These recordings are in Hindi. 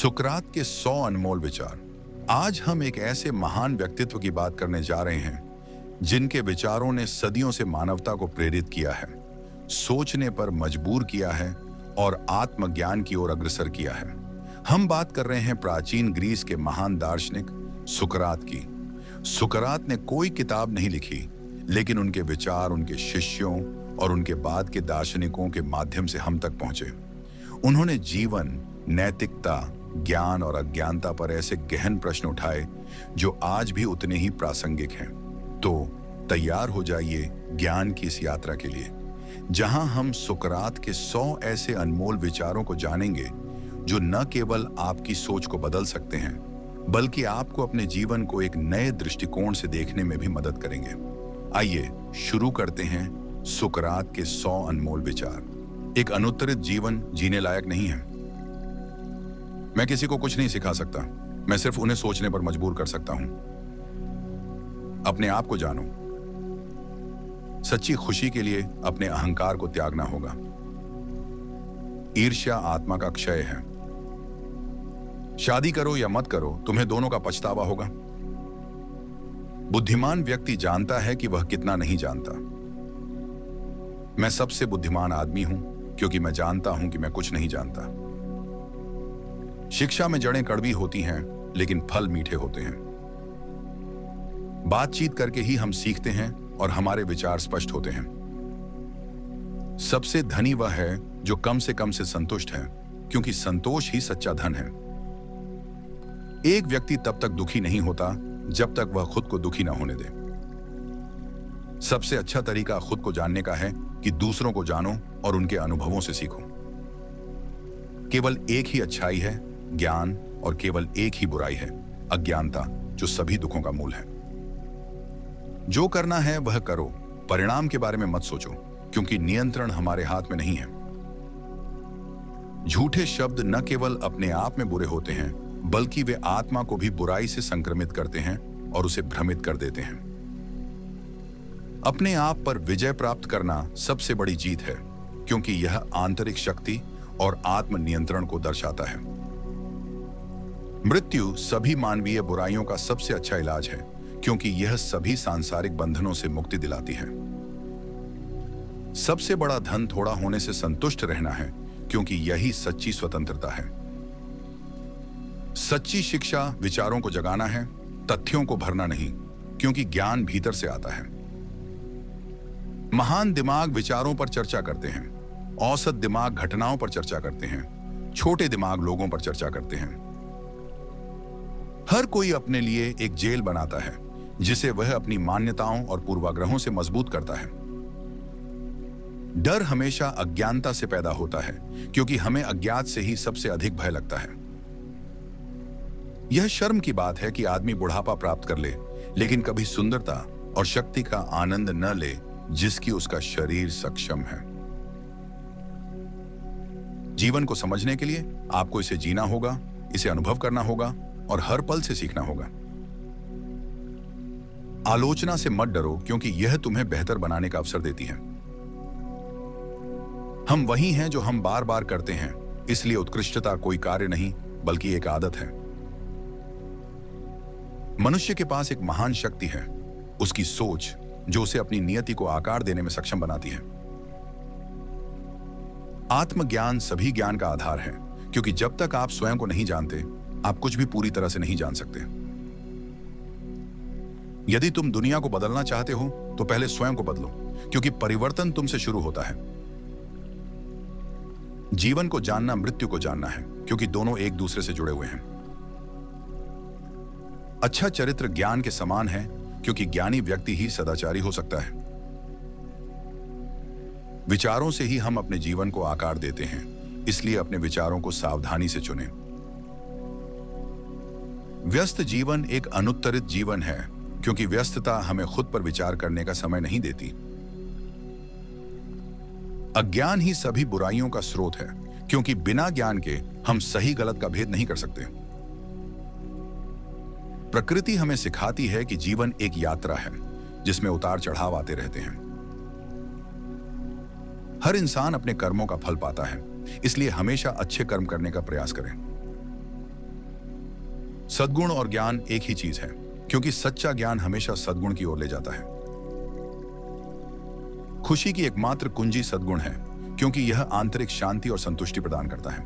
सुकरात के 100 अनमोल विचार। आज हम एक ऐसे महान व्यक्तित्व की बात करने जा रहे हैं जिनके विचारों ने सदियों से मानवता को प्रेरित किया है, सोचने पर मजबूर किया है और आत्मज्ञान की ओर अग्रसर किया है। हम बात कर रहे हैं प्राचीन ग्रीस के महान दार्शनिक सुकरात की। सुकरात ने कोई किताब नहीं लिखी, लेकिन उनके विचार उनके शिष्यों और उनके बाद के दार्शनिकों के माध्यम से हम तक पहुंचे। उन्होंने जीवन, नैतिकता, ज्ञान और अज्ञानता पर ऐसे गहन प्रश्न उठाए जो आज भी उतने ही प्रासंगिक हैं। तो तैयार हो जाइए ज्ञान की इस यात्रा के लिए, जहां हम सुकरात के 100 ऐसे अनमोल विचारों को जानेंगे जो न केवल आपकी सोच को बदल सकते हैं, बल्कि आपको अपने जीवन को एक नए दृष्टिकोण से देखने में भी मदद करेंगे। आइए शुरू करते हैं सुकरात के 100 अनमोल विचार। एक अनुत्तरित जीवन जीने लायक नहीं है। मैं किसी को कुछ नहीं सिखा सकता, मैं सिर्फ उन्हें सोचने पर मजबूर कर सकता हूं। अपने आप को जानो। सच्ची खुशी के लिए अपने अहंकार को त्यागना होगा। ईर्ष्या आत्मा का क्षय है। शादी करो या मत करो, तुम्हें दोनों का पछतावा होगा। बुद्धिमान व्यक्ति जानता है कि वह कितना नहीं जानता। मैं सबसे बुद्धिमान आदमी हूं क्योंकि मैं जानता हूं कि मैं कुछ नहीं जानता। शिक्षा में जड़ें कड़वी होती हैं, लेकिन फल मीठे होते हैं। बातचीत करके ही हम सीखते हैं और हमारे विचार स्पष्ट होते हैं। सबसे धनी वह है जो कम से संतुष्ट है, क्योंकि संतोष ही सच्चा धन है। एक व्यक्ति तब तक दुखी नहीं होता जब तक वह खुद को दुखी ना होने दे। सबसे अच्छा तरीका खुद को जानने का है कि दूसरों को जानो और उनके अनुभवों से सीखो। केवल एक ही अच्छाई है, ज्ञान, और केवल एक ही बुराई है, अज्ञानता, जो सभी दुखों का मूल है। जो करना है वह करो, परिणाम के बारे में मत सोचो, क्योंकि नियंत्रण हमारे हाथ में नहीं है। झूठे शब्द न केवल अपने आप में बुरे होते हैं, बल्कि वे आत्मा को भी बुराई से संक्रमित करते हैं और उसे भ्रमित कर देते हैं। अपने आप पर विजय प्राप्त करना सबसे बड़ी जीत है, क्योंकि यह आंतरिक शक्ति और आत्म नियंत्रण को दर्शाता है। मृत्यु सभी मानवीय बुराइयों का सबसे अच्छा इलाज है, क्योंकि यह सभी सांसारिक बंधनों से मुक्ति दिलाती है। सबसे बड़ा धन थोड़ा होने से संतुष्ट रहना है, क्योंकि यही सच्ची स्वतंत्रता है। सच्ची शिक्षा विचारों को जगाना है, तथ्यों को भरना नहीं, क्योंकि ज्ञान भीतर से आता है। महान दिमाग विचारों पर चर्चा करते हैं, औसत दिमाग घटनाओं पर चर्चा करते हैं, छोटे दिमाग लोगों पर चर्चा करते हैं। हर कोई अपने लिए एक जेल बनाता है, जिसे वह अपनी मान्यताओं और पूर्वाग्रहों से मजबूत करता है। डर हमेशा अज्ञानता से पैदा होता है, क्योंकि हमें अज्ञात से ही सबसे अधिक भय लगता है। यह शर्म की बात है कि आदमी बुढ़ापा प्राप्त कर ले, लेकिन कभी सुंदरता और शक्ति का आनंद न ले जिसकी उसका शरीर सक्षम है। जीवन को समझने के लिए आपको इसे जीना होगा, इसे अनुभव करना होगा और हर पल से सीखना होगा। आलोचना से मत डरो, क्योंकि यह तुम्हें बेहतर बनाने का अवसर देती है। हम वही हैं जो हम बार बार करते हैं, इसलिए उत्कृष्टता कोई कार्य नहीं, बल्कि एक आदत है। मनुष्य के पास एक महान शक्ति है, उसकी सोच, जो उसे अपनी नियति को आकार देने में सक्षम बनाती है। आत्मज्ञान सभी ज्ञान का आधार है, क्योंकि जब तक आप स्वयं को नहीं जानते, आप कुछ भी पूरी तरह से नहीं जान सकते। यदि तुम दुनिया को बदलना चाहते हो, तो पहले स्वयं को बदलो, क्योंकि परिवर्तन तुमसे शुरू होता है। जीवन को जानना मृत्यु को जानना है, क्योंकि दोनों एक दूसरे से जुड़े हुए हैं। अच्छा चरित्र ज्ञान के समान है, क्योंकि ज्ञानी व्यक्ति ही सदाचारी हो सकता है। विचारों से ही हम अपने जीवन को आकार देते हैं, इसलिए अपने विचारों को सावधानी से चुनें। व्यस्त जीवन एक अनुत्तरित जीवन है, क्योंकि व्यस्तता हमें खुद पर विचार करने का समय नहीं देती। अज्ञान ही सभी बुराइयों का स्रोत है, क्योंकि बिना ज्ञान के हम सही गलत का भेद नहीं कर सकते। प्रकृति हमें सिखाती है कि जीवन एक यात्रा है, जिसमें उतार चढ़ाव आते रहते हैं। हर इंसान अपने कर्मों का फल पाता है, इसलिए हमेशा अच्छे कर्म करने का प्रयास करें। सद्गुण और ज्ञान एक ही चीज है, क्योंकि सच्चा ज्ञान हमेशा सद्गुण की ओर ले जाता है। खुशी की एकमात्र कुंजी सद्गुण है, क्योंकि यह आंतरिक शांति और संतुष्टि प्रदान करता है।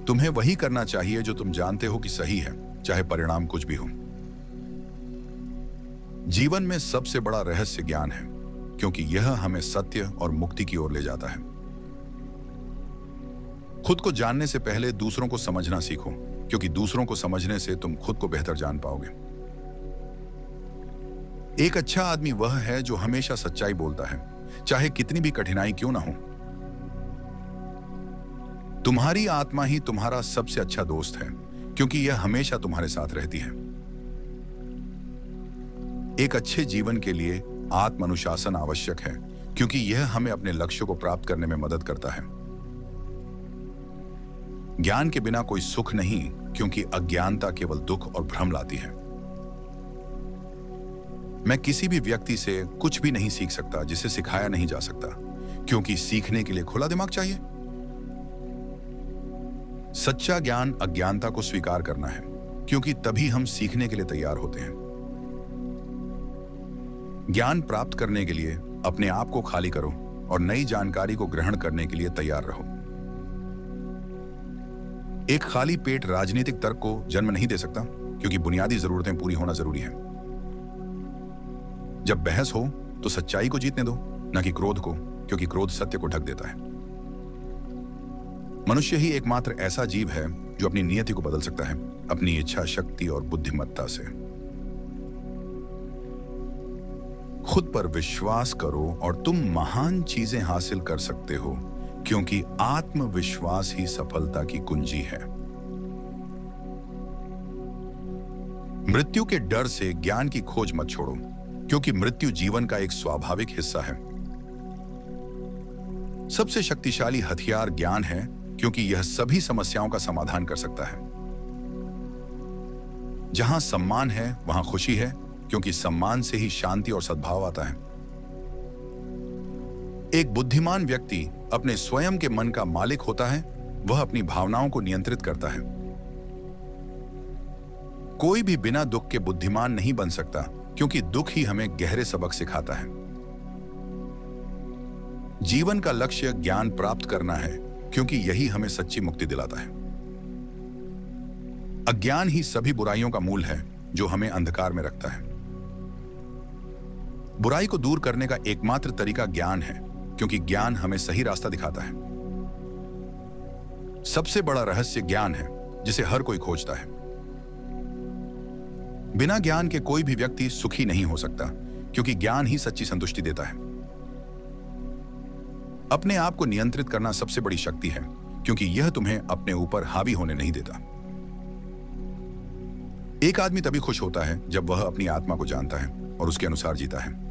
तुम्हें वही करना चाहिए जो तुम जानते हो कि सही है, चाहे परिणाम कुछ भी हो। जीवन में सबसे बड़ा रहस्य ज्ञान है, क्योंकि यह हमें सत्य और मुक्ति की ओर ले जाता है। खुद को जानने से पहले दूसरों को समझना सीखो, क्योंकि दूसरों को समझने से तुम खुद को बेहतर जान पाओगे। एक अच्छा आदमी वह है जो हमेशा सच्चाई बोलता है, चाहे कितनी भी कठिनाई क्यों ना हो। तुम्हारी आत्मा ही तुम्हारा सबसे अच्छा दोस्त है, क्योंकि यह हमेशा तुम्हारे साथ रहती है। एक अच्छे जीवन के लिए आत्म अनुशासन आवश्यक है, क्योंकि यह हमें अपने लक्ष्य को प्राप्त करने में मदद करता है। ज्ञान के बिना कोई सुख नहीं, क्योंकि अज्ञानता केवल दुख और भ्रम लाती है। मैं किसी भी व्यक्ति से कुछ भी नहीं सीख सकता जिसे सिखाया नहीं जा सकता, क्योंकि सीखने के लिए खुला दिमाग चाहिए। सच्चा ज्ञान अज्ञानता को स्वीकार करना है, क्योंकि तभी हम सीखने के लिए तैयार होते हैं। ज्ञान प्राप्त करने के लिए अपने आप को खाली करो और नई जानकारी को ग्रहण करने के लिए तैयार रहो। एक खाली पेट राजनीतिक तर्क को जन्म नहीं दे सकता, क्योंकि बुनियादी जरूरतें पूरी होना जरूरी है। जब बहस हो तो सच्चाई को जीतने दो, न कि क्रोध को, क्योंकि क्रोध सत्य को ढक देता है। मनुष्य ही एकमात्र ऐसा जीव है जो अपनी नियति को बदल सकता है, अपनी इच्छा शक्ति और बुद्धिमत्ता से। खुद पर विश्वास करो और तुम महान चीजें हासिल कर सकते हो, क्योंकि आत्मविश्वास ही सफलता की कुंजी है। मृत्यु के डर से ज्ञान की खोज मत छोड़ो, क्योंकि मृत्यु जीवन का एक स्वाभाविक हिस्सा है। सबसे शक्तिशाली हथियार ज्ञान है, क्योंकि यह सभी समस्याओं का समाधान कर सकता है। जहां सम्मान है वहां खुशी है, क्योंकि सम्मान से ही शांति और सद्भाव आता है। एक बुद्धिमान व्यक्ति अपने स्वयं के मन का मालिक होता है, वह अपनी भावनाओं को नियंत्रित करता है। कोई भी बिना दुख के बुद्धिमान नहीं बन सकता, क्योंकि दुख ही हमें गहरे सबक सिखाता है। जीवन का लक्ष्य ज्ञान प्राप्त करना है, क्योंकि यही हमें सच्ची मुक्ति दिलाता है। अज्ञान ही सभी बुराइयों का मूल है, जो हमें अंधकार में रखता है। बुराई को दूर करने का एकमात्र तरीका ज्ञान है, क्योंकि ज्ञान हमें सही रास्ता दिखाता है। सबसे बड़ा रहस्य ज्ञान है, जिसे हर कोई खोजता है। बिना ज्ञान के कोई भी व्यक्ति सुखी नहीं हो सकता, क्योंकि ज्ञान ही सच्ची संतुष्टि देता है। अपने आप को नियंत्रित करना सबसे बड़ी शक्ति है, क्योंकि यह तुम्हें अपने ऊपर हावी होने नहीं देता। एक आदमी तभी खुश होता है जब वह अपनी आत्मा को जानता है और उसके अनुसार जीता है।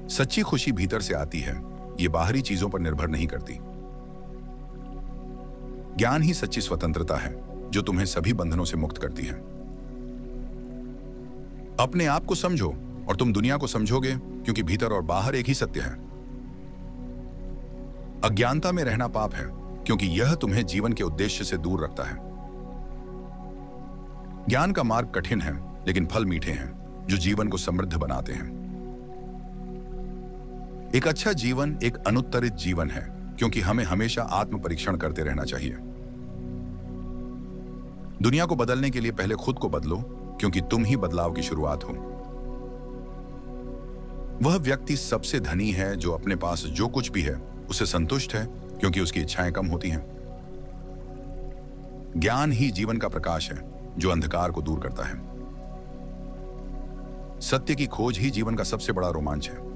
सच्ची खुशी भीतर से आती है, यह बाहरी चीजों पर निर्भर नहीं करती। ज्ञान ही सच्ची स्वतंत्रता है, जो तुम्हें सभी बंधनों से मुक्त करती है। अपने आप को समझो और तुम दुनिया को समझोगे, क्योंकि भीतर और बाहर एक ही सत्य है। अज्ञानता में रहना पाप है, क्योंकि यह तुम्हें जीवन के उद्देश्य से दूर रखता है। ज्ञान का मार्ग कठिन है, लेकिन फल मीठे हैं, जो जीवन को समृद्ध बनाते हैं। एक अच्छा जीवन एक अनुत्तरित जीवन है, क्योंकि हमें हमेशा आत्म परीक्षण करते रहना चाहिए। दुनिया को बदलने के लिए पहले खुद को बदलो, क्योंकि तुम ही बदलाव की शुरुआत हो। वह व्यक्ति सबसे धनी है जो अपने पास जो कुछ भी है उसे संतुष्ट है, क्योंकि उसकी इच्छाएं कम होती हैं। ज्ञान ही जीवन का प्रकाश है, जो अंधकार को दूर करता है। सत्य की खोज ही जीवन का सबसे बड़ा रोमांच है।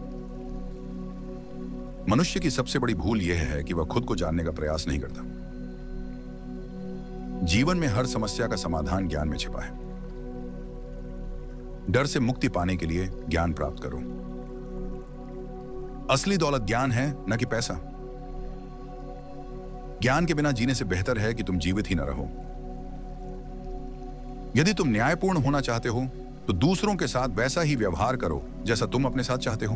मनुष्य की सबसे बड़ी भूल यह है कि वह खुद को जानने का प्रयास नहीं करता। जीवन में हर समस्या का समाधान ज्ञान में छिपा है। डर से मुक्ति पाने के लिए ज्ञान प्राप्त करो। असली दौलत ज्ञान है, न कि पैसा। ज्ञान के बिना जीने से बेहतर है कि तुम जीवित ही न रहो। यदि तुम न्यायपूर्ण होना चाहते हो, तो दूसरों के साथ वैसा ही व्यवहार करो जैसा तुम अपने साथ चाहते हो।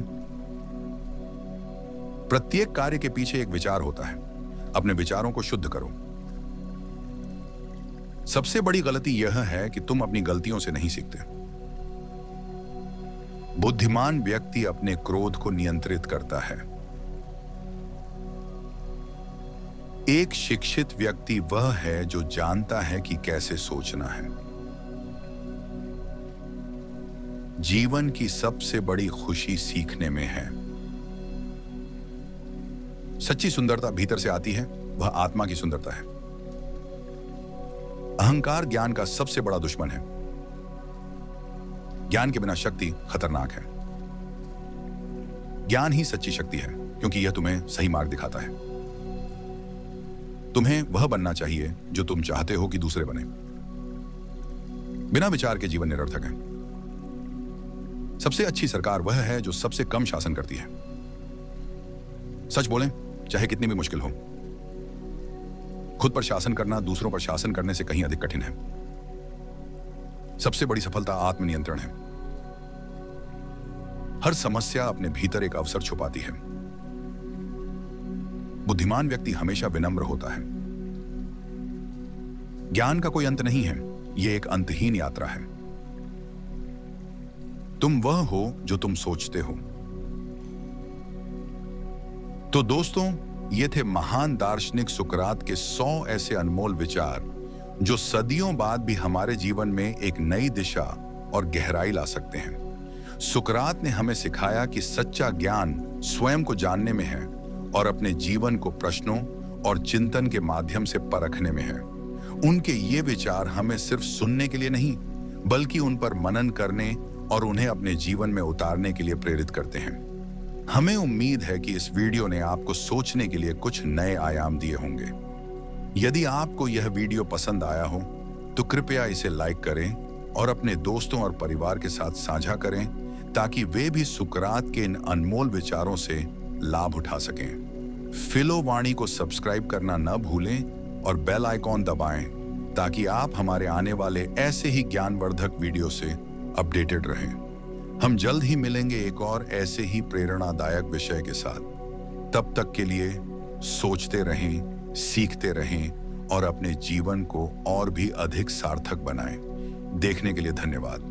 प्रत्येक कार्य के पीछे एक विचार होता है। अपने विचारों को शुद्ध करो। सबसे बड़ी गलती यह है कि तुम अपनी गलतियों से नहीं सीखते। बुद्धिमान व्यक्ति अपने क्रोध को नियंत्रित करता है। एक शिक्षित व्यक्ति वह है जो जानता है कि कैसे सोचना है। जीवन की सबसे बड़ी खुशी सीखने में है। सच्ची सुंदरता भीतर से आती है, वह आत्मा की सुंदरता है। अहंकार ज्ञान का सबसे बड़ा दुश्मन है। ज्ञान के बिना शक्ति खतरनाक है। ज्ञान ही सच्ची शक्ति है, क्योंकि यह तुम्हें सही मार्ग दिखाता है। तुम्हें वह बनना चाहिए जो तुम चाहते हो कि दूसरे बने। बिना विचार के जीवन निरर्थक है। सबसे अच्छी सरकार वह है जो सबसे कम शासन करती है। सच बोलें, चाहे कितनी भी मुश्किल हो, खुद पर शासन करना दूसरों पर शासन करने से कहीं अधिक कठिन है। सबसे बड़ी सफलता आत्मनियंत्रण है। हर समस्या अपने भीतर एक अवसर छुपाती है। बुद्धिमान व्यक्ति हमेशा विनम्र होता है। ज्ञान का कोई अंत नहीं है, यह एक अंतहीन यात्रा है। तुम वह हो जो तुम सोचते हो। तो दोस्तों, ये थे महान दार्शनिक सुकरात के 100 ऐसे अनमोल विचार जो सदियों बाद भी हमारे जीवन में एक नई दिशा और गहराई ला सकते हैं। सुकरात ने हमें सिखाया कि सच्चा ज्ञान स्वयं को जानने में है और अपने जीवन को प्रश्नों और चिंतन के माध्यम से परखने में है। उनके ये विचार हमें सिर्फ सुनने के लिए नहीं, बल्कि उन पर मनन करने और उन्हें अपने जीवन में उतारने के लिए प्रेरित करते हैं। हमें उम्मीद है कि इस वीडियो ने आपको सोचने के लिए कुछ नए आयाम दिए होंगे। यदि आपको यह वीडियो पसंद आया हो तो कृपया इसे लाइक करें और अपने दोस्तों और परिवार के साथ साझा करें, ताकि वे भी सुकरात के इन अनमोल विचारों से लाभ उठा सकें। फिलोवाणी को सब्सक्राइब करना न भूलें और बेल आइकॉन दबाएं, ताकि आप हमारे आने वाले ऐसे ही ज्ञानवर्धक वीडियो से अपडेटेड रहें। हम जल्द ही मिलेंगे एक और ऐसे ही प्रेरणादायक विषय के साथ। तब तक के लिए सोचते रहें, सीखते रहें और अपने जीवन को और भी अधिक सार्थक बनाएं। देखने के लिए धन्यवाद।